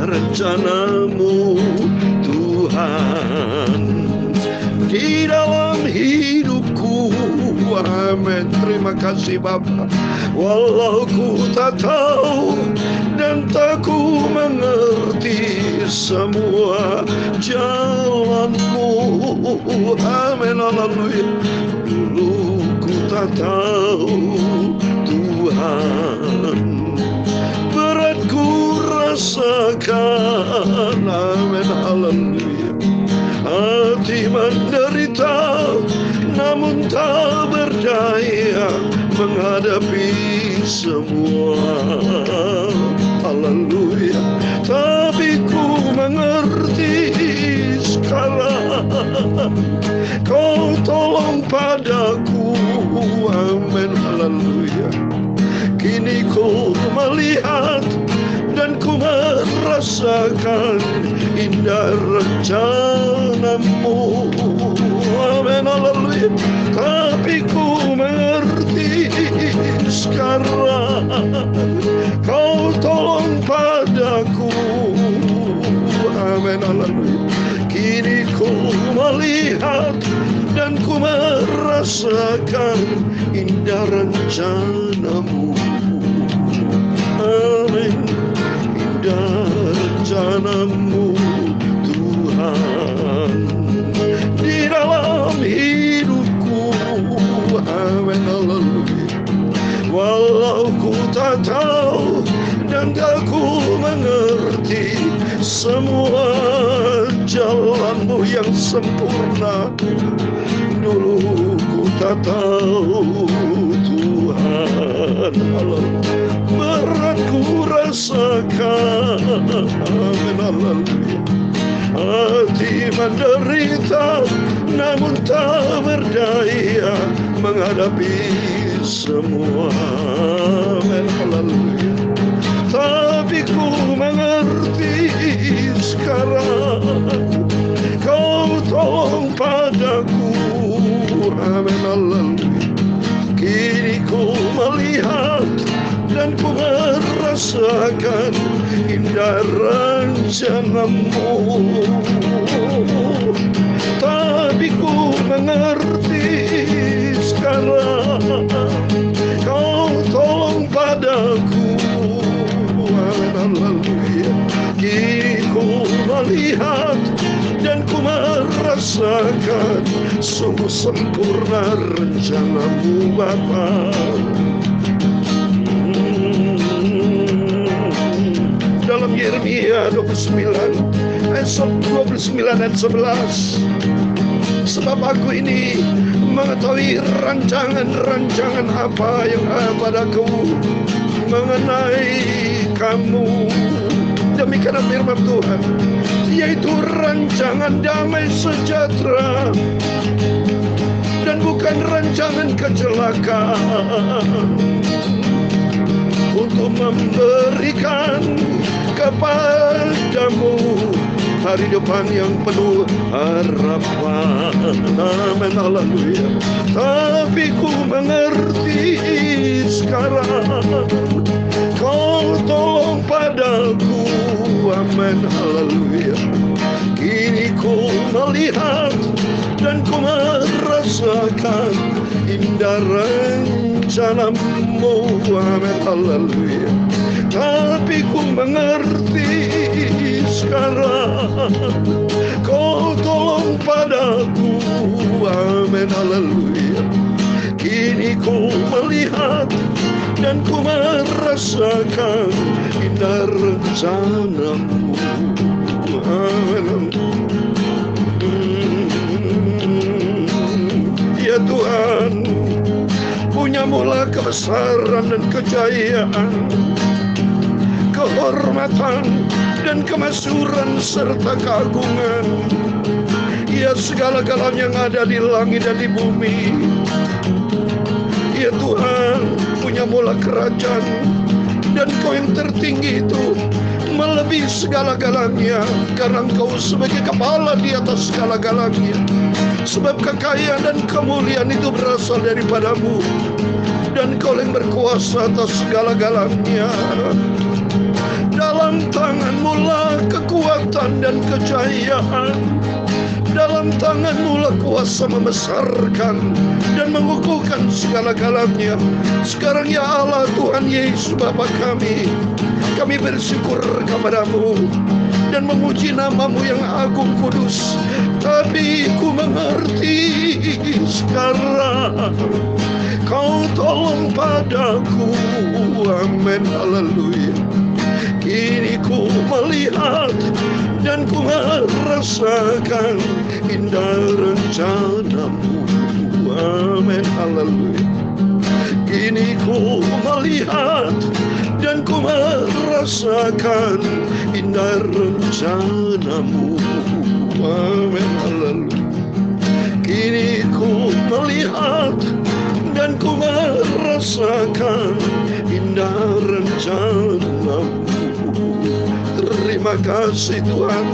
rencana-Mu Tuhan di dalam hidupku. Amin. Terima kasih Bapa. Walau ku tak tahu dan tak ku mengerti semua jalan-Mu. Amin. Haleluya. Dulu ku tak tahu Tuhan, berat ku rasakan. Amin. Haleluya. Hati menderita namun tak berdaya menghadapi semua. Haleluya. Tapi ku mengerti sekarang Kau tolong padaku. Amin. Haleluya. Kini ku melihat dan ku merasakan indah rencana-Mu. Amin. Haleluya. Tapi ku mengerti sekarang Kau tolong padaku. Amin. Haleluya. Kini ku melihat dan ku merasakan indah rencana-Mu. Amin. Indah rencana-Mu Tuhan di dalam hidupku. Amin. Haleluya. Walau ku tak tahu dan tak ku mengerti semua jalan-Mu yang sempurna, dulu ku tak tahu Tuhan. Berat ku rasakan. Amin. Haleluya. Hati menderita namun tak berdaya menghadapi semua. Amin. Haleluya. Tapi ku mengerti sekarang Kau tolong padaku. Amin. Haleluya. Kini ku melihat dan ku merasakan indah rencana-Mu. Tapi ku mengerti sekarang Kau tolong padaku. Amin. Haleluya. Kini ku melihat dan ku merasakan sungguh sempurna rencana-Mu Bapa. Dalam Yeremia 29 ayat 29 dan 11, sebab aku ini mengetahui rancangan-rancangan apa yang ada padaku mengenai kamu. Demikian firman Tuhan, yaitu rancangan damai sejahtera dan bukan rancangan kecelakaan, untuk memberikan kepadamu hari depan yang penuh harapan. Amin. Haleluya. Tapi ku mengerti sekarang Kau tolong padaku. Amin. Haleluya. Kini ku melihat dan ku merasakan indah rencana-Mu. Amin. Haleluya. Tapi ku mengerti sekarang Kau tolong padaku. Amin. Haleluya. Kini ku melihat dan ku merasakan indah rencana-Mu. Amin. Ya Tuhan, punya-Mulah kebesaran dan kejayaan, kehormatan dan kemasyhuran serta keagungan. Ya segala-galanya yang ada di langit dan di bumi. Ya Tuhan, punya-Mulah kerajaan, dan Kau yang tertinggi itu melebihi segala-galanya, karena Engkau sebagai kepala di atas segala-galanya. Sebab kekayaan dan kemuliaan itu berasal daripada-Mu, dan Kau yang berkuasa atas segala-galanya. Dalam tangan-Mu lah kekuatan dan kejayaan. Dalam tangan-Mu lah kuasa membesarkan dan mengukuhkan segala-galanya. Sekarang ya Allah Tuhan Yesus Bapa kami bersyukur kepada-Mu dan memuji nama-Mu yang agung kudus. Tapi ku mengerti sekarang Kau tolong padaku. Amin, haleluya. Kini ku melihat dan ku merasakan indah rencana-Mu. Amin, haleluya. Kini ku melihat dan ku merasakan indah rencana-Mu. Amin, haleluya. Kini ku melihat dan ku merasakan indah rencana-Mu. Terima kasih Tuhan.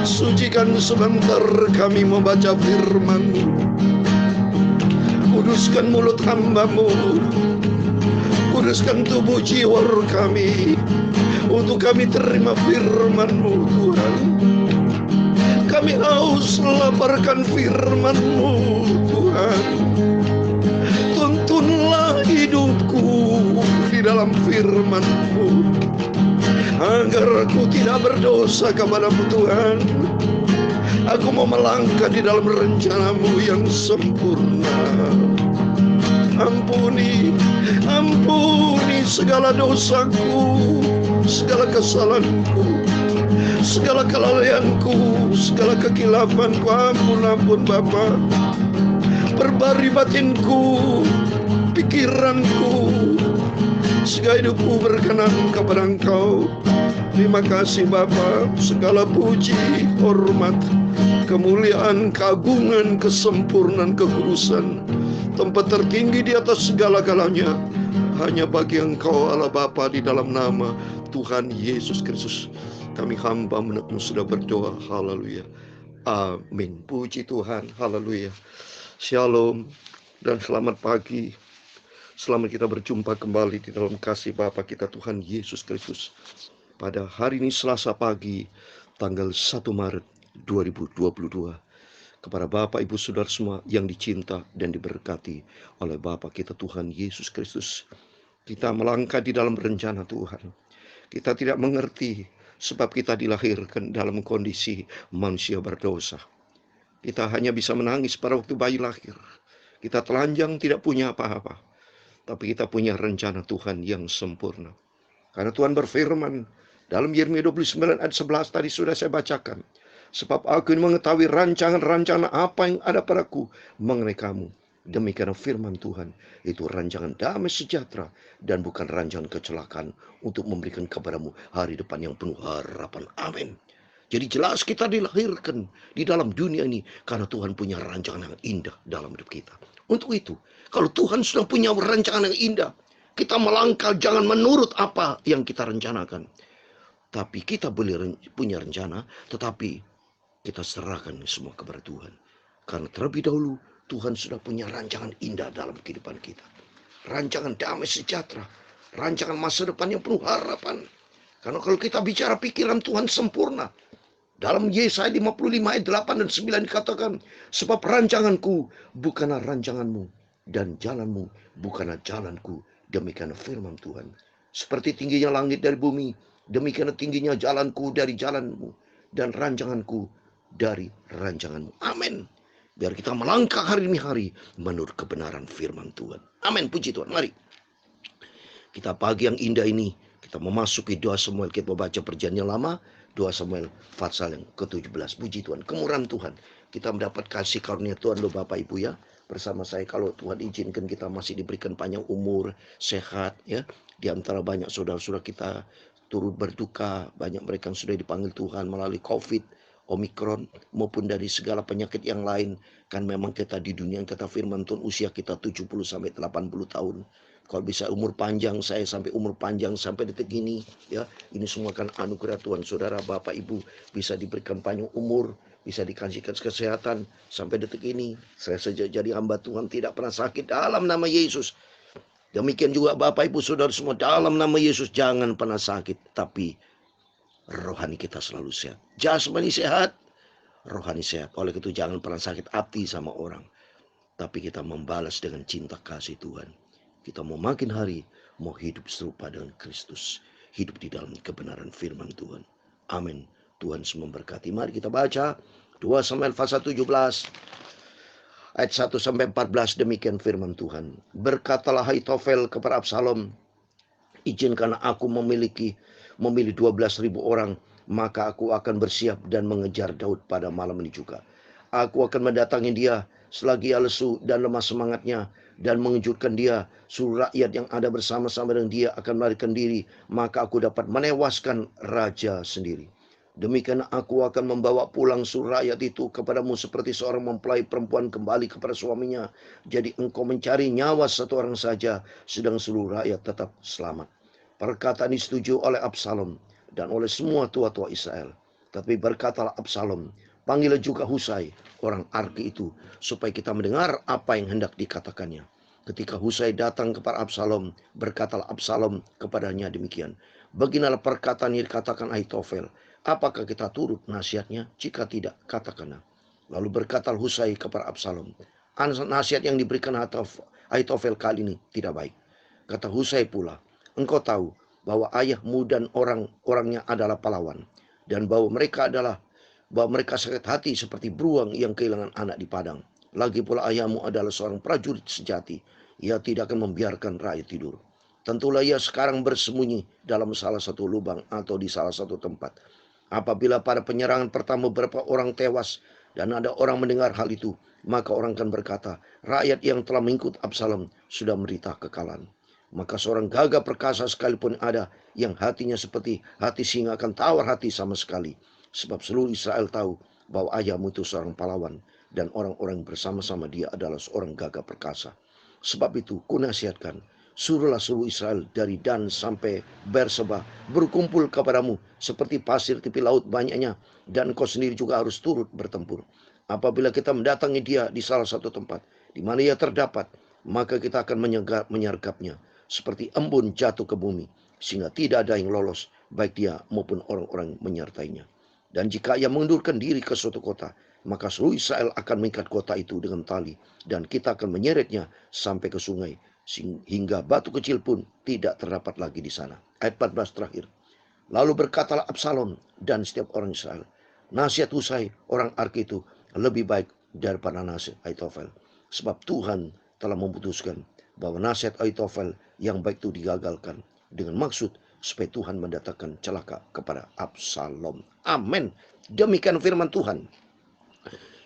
Sucikan sebentar kami membaca firman-Mu. Kuduskan mulut hamba-Mu. Kuduskan tubuh jiwa kami untuk kami terima firman-Mu Tuhan. Kami haus laparkan firman-Mu Tuhan. Tuntunlah hidupku di dalam firman-Mu, agar aku tidak berdosa kepada-Mu Tuhan. Aku mau melangkah di dalam rencana-Mu yang sempurna. Ampuni segala dosaku, segala kesalahanku, segala kelalaianku, segala kekilafanku. Ampun Bapa. Perbarui batinku, pikiranku, segala hidupku berkenan kepada Engkau. Terima kasih Bapa. Segala puji, hormat, kemuliaan, keagungan, kesempurnaan, kekudusan, tempat tertinggi di atas segala-galanya hanya bagi Engkau Allah Bapa, di dalam nama Tuhan Yesus Kristus kami hamba-Mu sudah berdoa. Haleluya. Amin. Puji Tuhan. Haleluya. Shalom dan selamat pagi. Selamat kita berjumpa kembali di dalam kasih Bapa kita Tuhan Yesus Kristus. Pada hari ini Selasa pagi, tanggal 1 Maret 2022. Kepada Bapak, Ibu, Saudara semua yang dicinta dan diberkati oleh Bapa kita Tuhan Yesus Kristus. Kita melangkah di dalam rencana Tuhan. Kita tidak mengerti sebab kita dilahirkan dalam kondisi manusia berdosa. Kita hanya bisa menangis pada waktu bayi lahir. Kita telanjang tidak punya apa-apa. Tapi kita punya rencana Tuhan yang sempurna. Karena Tuhan berfirman dalam Yeremia 29 ayat 11 tadi sudah saya bacakan. Sebab aku ingin mengetahui rancangan-rancangan apa yang ada padaku mengenai kamu. Demikian firman Tuhan, itu rancangan damai sejahtera dan bukan rancangan kecelakaan, untuk memberikan kepadamu hari depan yang penuh harapan. Amin. Jadi jelas kita dilahirkan di dalam dunia ini karena Tuhan punya rancangan yang indah dalam hidup kita. Untuk itu, kalau Tuhan sudah punya rancangan yang indah, kita melangkah jangan menurut apa yang kita rencanakan. Tapi kita boleh punya rencana, tetapi kita serahkan semua kepada Tuhan. Karena terlebih dahulu Tuhan sudah punya rancangan indah dalam kehidupan kita. Rancangan damai sejahtera. Rancangan masa depan yang penuh harapan. Karena kalau kita bicara pikiran Tuhan sempurna. Dalam Yesaya 55 ayat 8 dan 9 dikatakan, sebab rancanganku bukanlah rancanganmu, dan jalanmu bukanlah jalanku. Demikian firman Tuhan. Seperti tingginya langit dari bumi, demikian tingginya jalanku dari jalanmu, dan rancanganku dari rancanganmu. Amin. Biar kita melangkah hari demi hari menurut kebenaran firman Tuhan. Amin. Puji Tuhan. Mari kita pagi yang indah ini, kita memasuki 2 Samuel. Kita membaca perjanjian lama, 2 Samuel pasal yang ke-17. Puji Tuhan. Kemurahan Tuhan. Kita mendapat kasih karunia Tuhan loh Bapak Ibu ya. Bersama saya, kalau Tuhan izinkan, kita masih diberikan panjang umur, sehat ya. Di antara banyak saudara-saudara kita turut berduka. Banyak mereka yang sudah dipanggil Tuhan melalui COVID, Omikron, maupun dari segala penyakit yang lain. Kan memang kita di dunia yang kata firman Tuhan, usia kita 70 sampai 80 tahun. Kalau bisa umur panjang, saya sampai umur panjang sampai detik ini ya. Ini semua kan anugerah Tuhan. Saudara, Bapak, Ibu bisa diberikan panjang umur, bisa dikasihkan kesehatan sampai detik ini. Saya sejak jadi hamba Tuhan tidak pernah sakit dalam nama Yesus. Demikian juga Bapak Ibu Saudara semua, dalam nama Yesus jangan pernah sakit, tapi rohani kita selalu sehat. Jasmani sehat, rohani sehat. Oleh itu jangan pernah sakit hati sama orang, tapi kita membalas dengan cinta kasih Tuhan. Kita mau makin hari mau hidup serupa dengan Kristus, hidup di dalam kebenaran firman Tuhan. Amin. Tuhan semua memberkati. Mari kita baca 2 Samuel pasal 17 ayat 1 sampai 14. Demikian firman Tuhan. Berkatalah Ahitofel kepada Absalom, izinkan aku memilih 12.000 orang, maka aku akan bersiap dan mengejar Daud pada malam ini juga. Aku akan mendatangi dia selagi ia lesu dan lemah semangatnya, dan mengejutkan dia. Seluruh rakyat yang ada bersama-sama dengan dia akan melarikan diri, maka aku dapat menewaskan raja sendiri. Demikian aku akan membawa pulang seluruh rakyat itu kepadamu seperti seorang mempelai perempuan kembali kepada suaminya. Jadi engkau mencari nyawa satu orang saja, sedang seluruh rakyat tetap selamat. Perkataan disetujui oleh Absalom dan oleh semua tua-tua Israel. Tapi berkatalah Absalom, panggillah juga Husai, orang Arki itu, supaya kita mendengar apa yang hendak dikatakannya. Ketika Husai datang kepada Absalom, berkatalah Absalom kepadanya demikian. Beginilah perkataan yang dikatakan Ahitofel. Apakah kita turut nasihatnya? Jika tidak, katakanlah. Lalu berkatalah Husai kepada Absalom, nasihat yang diberikan Ahitofel kali ini tidak baik. Kata Husai pula, engkau tahu bahwa ayahmu dan orang-orangnya adalah pahlawan, dan bahwa mereka sakit hati seperti beruang yang kehilangan anak di padang. Lagi pula ayahmu adalah seorang prajurit sejati. Ia tidak akan membiarkan rakyat tidur. Tentulah ia sekarang bersembunyi dalam salah satu lubang atau di salah satu tempat. Apabila pada penyerangan pertama beberapa orang tewas dan ada orang mendengar hal itu, maka orang akan berkata, rakyat yang telah mengikut Absalom sudah menderita kekalahan. Maka seorang gagah perkasa sekalipun ada yang hatinya seperti hati singa akan tawar hati sama sekali. Sebab seluruh Israel tahu bahwa ayahmu itu seorang pahlawan dan orang-orang bersama-sama dia adalah seorang gagah perkasa. Sebab itu kunasihatkan, suruhlah seluruh Israel dari Dan sampai Berseba berkumpul kepadamu seperti pasir tepi laut banyaknya, dan kau sendiri juga harus turut bertempur. Apabila kita mendatangi dia di salah satu tempat di mana ia terdapat, maka kita akan menyergapnya seperti embun jatuh ke bumi, sehingga tidak ada yang lolos, baik dia maupun orang-orang menyertainya. Dan jika ia mengundurkan diri ke suatu kota, maka seluruh Israel akan mengikat kota itu dengan tali, dan kita akan menyeretnya sampai ke sungai, hingga batu kecil pun tidak terdapat lagi di sana. Ayat 14 terakhir. Lalu berkatalah Absalom dan setiap orang Israel, nasihat Husai orang Arki itu lebih baik daripada nasihat Ahitofel, sebab Tuhan telah memutuskan bahwa nasihat Ahitofel yang baik itu digagalkan dengan maksud supaya Tuhan mendatangkan celaka kepada Absalom. Amin. Demikian firman Tuhan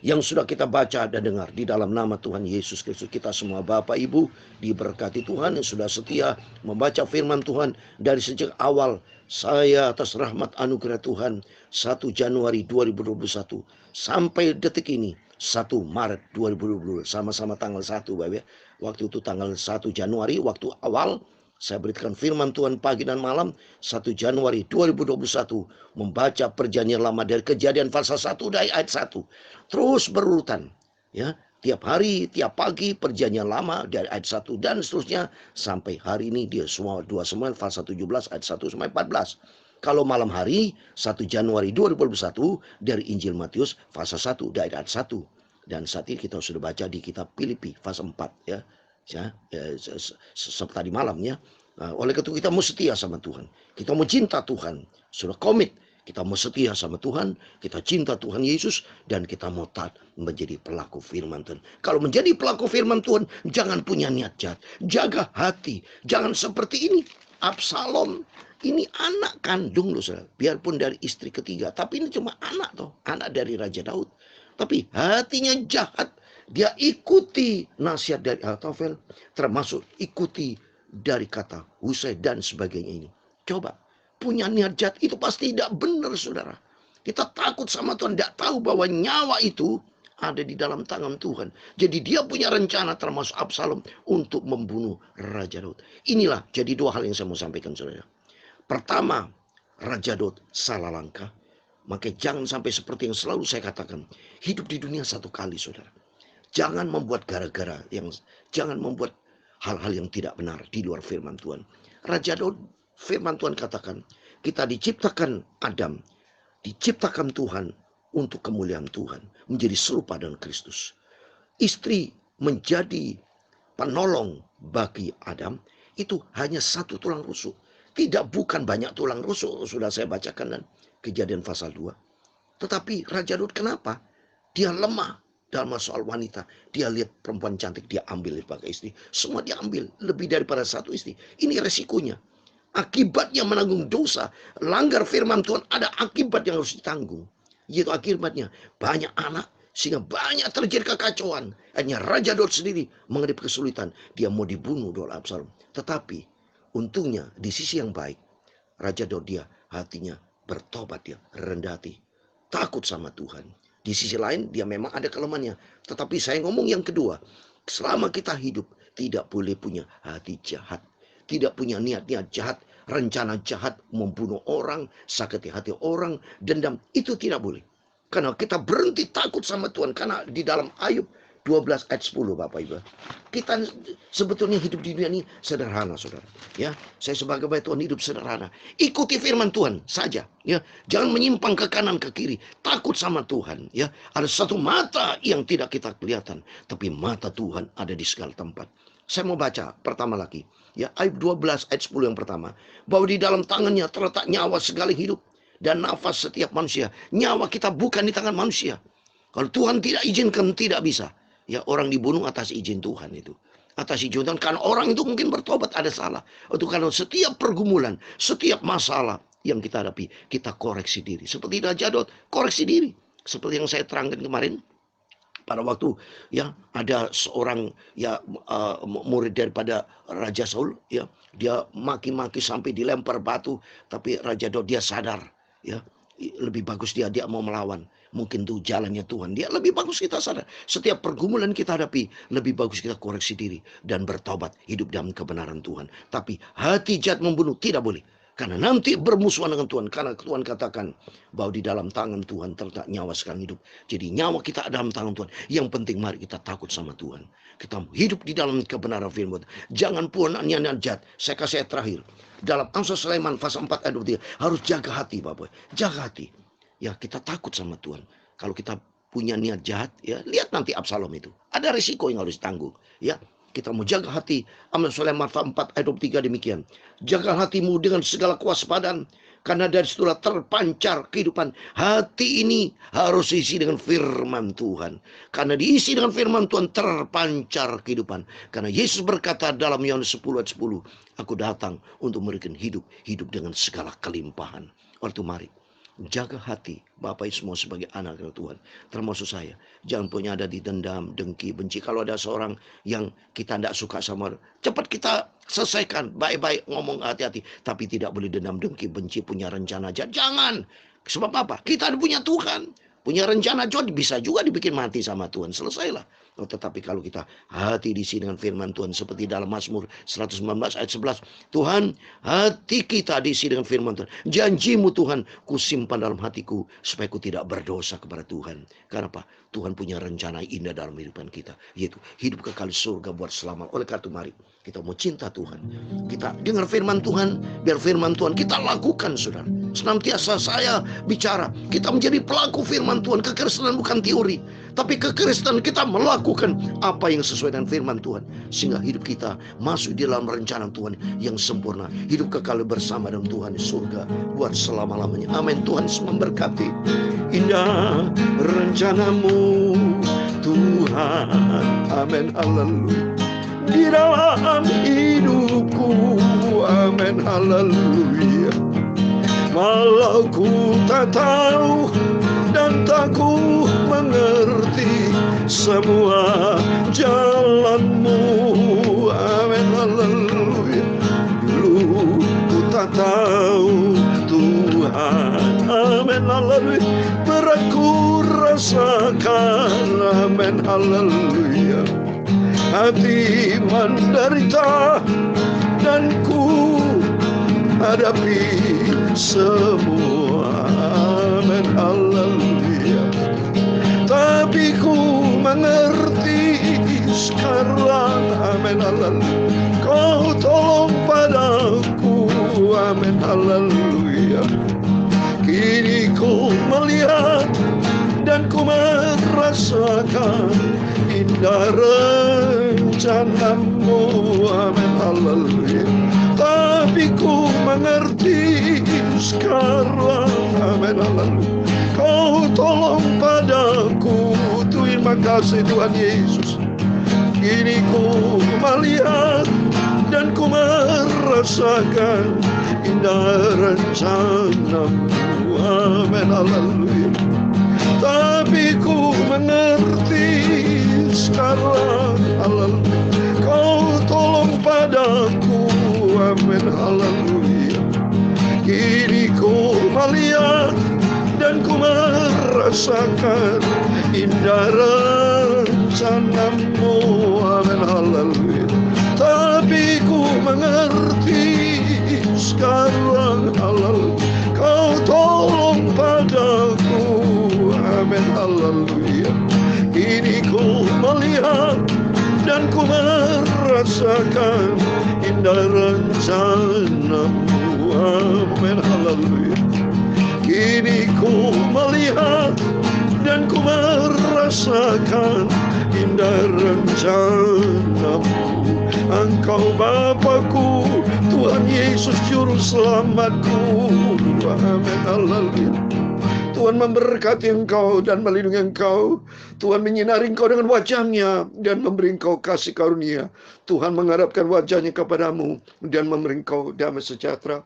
yang sudah kita baca dan dengar di dalam nama Tuhan Yesus Kristus. Kita semua Bapak Ibu diberkati Tuhan yang sudah setia membaca firman Tuhan dari sejak awal. Saya atas rahmat anugerah Tuhan 1 Januari 2021 sampai detik ini 1 Maret 2022, sama-sama tanggal 1 Bapak ya. Waktu itu tanggal 1 Januari, waktu awal saya berikan firman Tuhan pagi dan malam. 1 Januari 2021 membaca perjanjian lama dari Kejadian pasal 1 dari ayat 1. Terus berurutan ya. Tiap hari, tiap pagi perjanjian lama dari ayat 1 dan seterusnya sampai hari ini dia semua 2 Samuel pasal 17 ayat 1 sampai 14. Kalau malam hari 1 Januari 2021 dari Injil Matius pasal 1 dari ayat 1. Dan saat ini kita sudah baca di kitab Filipi pasal 4 ya. Tadi malam ya. Oleh itu kita mau setia sama Tuhan. Kita mau cinta Tuhan. Sudah komit. Kita mau setia sama Tuhan. Kita cinta Tuhan Yesus. Dan kita mau taat menjadi pelaku firman Tuhan. Kalau menjadi pelaku firman Tuhan, jangan punya niat jahat. Jaga hati. Jangan seperti ini. Absalom. Ini anak kandung loh saudara. Biarpun dari istri ketiga. Tapi ini cuma anak toh. Anak dari Raja Daud. Tapi hatinya jahat. Dia ikuti nasihat dari Ahitofel, termasuk ikuti dari kata Husai dan sebagainya ini. Coba, punya niat jahat itu pasti tidak benar saudara. Kita takut sama Tuhan, tidak tahu bahwa nyawa itu ada di dalam tangan Tuhan. Jadi dia punya rencana termasuk Absalom untuk membunuh Raja Daud. Inilah jadi dua hal yang saya mau sampaikan saudara. Pertama, Raja Daud salah langkah. Maka jangan sampai seperti yang selalu saya katakan. Hidup di dunia satu kali saudara. Jangan membuat gara-gara, jangan membuat hal-hal yang tidak benar di luar firman Tuhan. Raja Daud, firman Tuhan katakan, kita diciptakan Adam, diciptakan Tuhan untuk kemuliaan Tuhan, menjadi serupa dengan Kristus. Istri menjadi penolong bagi Adam, itu hanya satu tulang rusuk. Bukan banyak tulang rusuk, sudah saya bacakan dan Kejadian pasal 2. Tetapi Raja Daud kenapa? Dia lemah dalam soal wanita. Dia lihat perempuan cantik, dia ambil sebagai istri. Semua dia ambil, lebih daripada satu istri. Ini resikonya. Akibatnya menanggung dosa. Langgar firman Tuhan, ada akibat yang harus ditanggung. Yaitu akibatnya banyak anak, sehingga banyak terjadi kekacauan. Hanya Raja Daud sendiri menghadapi kesulitan. Dia mau dibunuh oleh Absalom. Tetapi untungnya di sisi yang baik, Raja Daud dia hatinya bertobat, dia rendah hati, takut sama Tuhan. Di sisi lain dia memang ada kelemahannya. Tetapi saya ngomong yang kedua, selama kita hidup tidak boleh punya hati jahat. Tidak punya niat-niat jahat, rencana jahat, membunuh orang, sakiti hati orang, dendam. Itu tidak boleh. Karena kita berhenti takut sama Tuhan. Karena di dalam Ayub 12 ayat 10 Bapak Ibu. Kita sebetulnya hidup di dunia ini sederhana, saudara. Ya, saya sebagai baik Tuhan hidup sederhana. Ikuti firman Tuhan saja. Ya, jangan menyimpang ke kanan ke kiri. Takut sama Tuhan. Ya, ada satu mata yang tidak kita kelihatan, tapi mata Tuhan ada di segala tempat. Saya mau baca pertama lagi. Ya, Ayub 12 ayat 10 yang pertama. Bahwa di dalam tangannya terletak nyawa segala hidup dan nafas setiap manusia. Nyawa kita bukan di tangan manusia. Kalau Tuhan tidak izinkan, tidak bisa. Ya, orang dibunuh atas izin Tuhan itu. Atas izin Tuhan. Karena orang itu mungkin bertobat, ada salah. Itu karena setiap pergumulan, setiap masalah yang kita hadapi, kita koreksi diri. Seperti Raja Daud, koreksi diri. Seperti yang saya terangkan kemarin. Pada waktu ya ada seorang murid daripada Raja Saul, ya, dia maki-maki sampai dilempar batu, tapi Raja Daud dia sadar, ya, lebih bagus dia mau melawan. Mungkin itu jalannya Tuhan. Dia lebih bagus kita sadar. Setiap pergumulan kita hadapi, lebih bagus kita koreksi diri dan bertobat, hidup dalam kebenaran Tuhan. Tapi hati jahat membunuh tidak boleh. Karena nanti bermusuhan dengan Tuhan. Karena Tuhan katakan bahwa di dalam tangan Tuhan terletak nyawa sekarang hidup. Jadi nyawa kita ada dalam tangan Tuhan. Yang penting mari kita takut sama Tuhan. Kita hidup di dalam kebenaran firman. Jangan pun niat jahat. Saya kasih ayat terakhir. Dalam Amsal Sulaiman pasal 4 ayat 23. Harus jaga hati Bapak. Jaga hati. Ya, kita takut sama Tuhan. Kalau kita punya niat jahat, ya lihat nanti Absalom itu. Ada risiko yang harus ditanggung. Ya, kita mau jaga hati. Amsal Sulaiman 4 ayat 23 demikian. Jaga hatimu dengan segala kewaspadaan, karena dari situlah terpancar kehidupan. Hati ini harus diisi dengan firman Tuhan. Karena diisi dengan firman Tuhan terpancar kehidupan. Karena Yesus berkata dalam Yohanes 10 ayat 10, aku datang untuk memberikan hidup dengan segala kelimpahan. Waktu mari jaga hati Bapak semua sebagai anak Tuhan, termasuk saya. Jangan punya ada di dendam, dengki, benci. Kalau ada seorang yang kita tidak suka sama, cepat kita selesaikan. Baik-baik ngomong, hati-hati. Tapi tidak boleh dendam, dengki, benci, punya rencana jahat. Jangan. Sebab apa? Kita punya Tuhan. Punya rencana jahat bisa juga dibikin mati sama Tuhan. Selesailah. Oh, tetapi kalau kita hati diisi dengan firman Tuhan, seperti dalam Mazmur 119 ayat 11, Tuhan, hati kita diisi dengan firman Tuhan. Janjimu Tuhan, ku simpan dalam hatiku supaya ku tidak berdosa kepada Tuhan. Karena apa? Tuhan punya rencana indah dalam kehidupan kita, yaitu hidup kekal surga buat selama. Oleh karena itu mari kita mau cinta Tuhan. Kita dengar firman Tuhan, biar firman Tuhan kita lakukan, saudara. Senantiasa saya bicara, kita menjadi pelaku firman Tuhan. Kekristenan bukan teori, tapi kekristenan kita melakukan apa yang sesuai dengan firman Tuhan. Sehingga hidup kita masuk di dalam rencana Tuhan yang sempurna. Hidup kekal bersama dengan Tuhan di surga buat selama-lamanya. Amin. Tuhan memberkati. Indah rencanamu Tuhan. Amin. Haleluya. Di dalam hidupku. Amin. Haleluya. Walau ku tak tahu dan tak ku mengerti semua jalanmu. Amin. Haleluya. Dulu ku tak tahu Tuhan. Amin. Haleluya. Berat ku rasakan. Amin. Haleluya. Hati menderita dan ku hadapi semua. Amin. Haleluya. Tapi ku mengerti sekarang, amin, haleluya. Kau tolong padaku, amin, haleluya. Kini ku melihat dan ku merasakan indah rencanamu, amin, haleluya. Tapi ku mengerti sekarang, amin, haleluya. Kau tolong padaku, terima kasih Tuhan Yesus. Kini ku melihat dan ku merasakan indah rencanamu, amin, haleluya. Tapi ku mengerti sekarang, haleluya. Kau tolong padaku, amin, haleluya. Kini ku melihat dan ku merasakan indah rencanamu, amin, haleluya. Tapi ku mengerti sekarang, haleluya. Kau tolong padaku, amin, haleluya. Kini ku melihat dan ku merasakan indah rencanamu, amin, haleluya. Kini ku melihat dan ku merasakan indah rencanamu. Engkau Bapakku, Tuhan Yesus Juru Selamatku, amin, haleluya. Tuhan memberkati engkau dan melindungi engkau. Tuhan menyinari engkau dengan wajah-Nya dan memberi engkau kasih karunia. Tuhan menghadapkan wajah-Nya kepadamu dan memberi engkau damai sejahtera.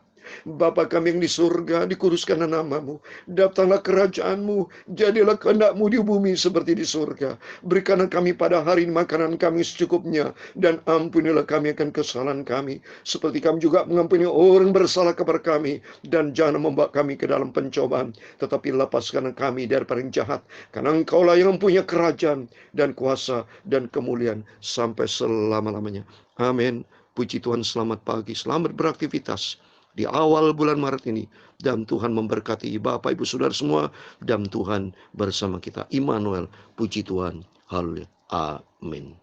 Bapa kami yang di surga, dikuduskanlah namamu. Datanglah kerajaan-Mu, jadilah kehendak-Mu di bumi seperti di surga. Berikanlah kami pada hari ini makanan kami secukupnya, dan ampunilah kami akan kesalahan kami, seperti kami juga mengampuni orang bersalah kepada kami. Dan jangan membawa kami ke dalam pencobaan, tetapi lepaskan kami daripada yang jahat. Karena Engkaulah yang mempunyai kerajaan dan kuasa dan kemuliaan sampai selama-lamanya. Amin. Puji Tuhan, selamat pagi, selamat beraktivitas di awal bulan Maret ini. Dan Tuhan memberkati Bapak Ibu Saudara semua. Dan Tuhan bersama kita. Immanuel, puji Tuhan. Haleluya. Amin.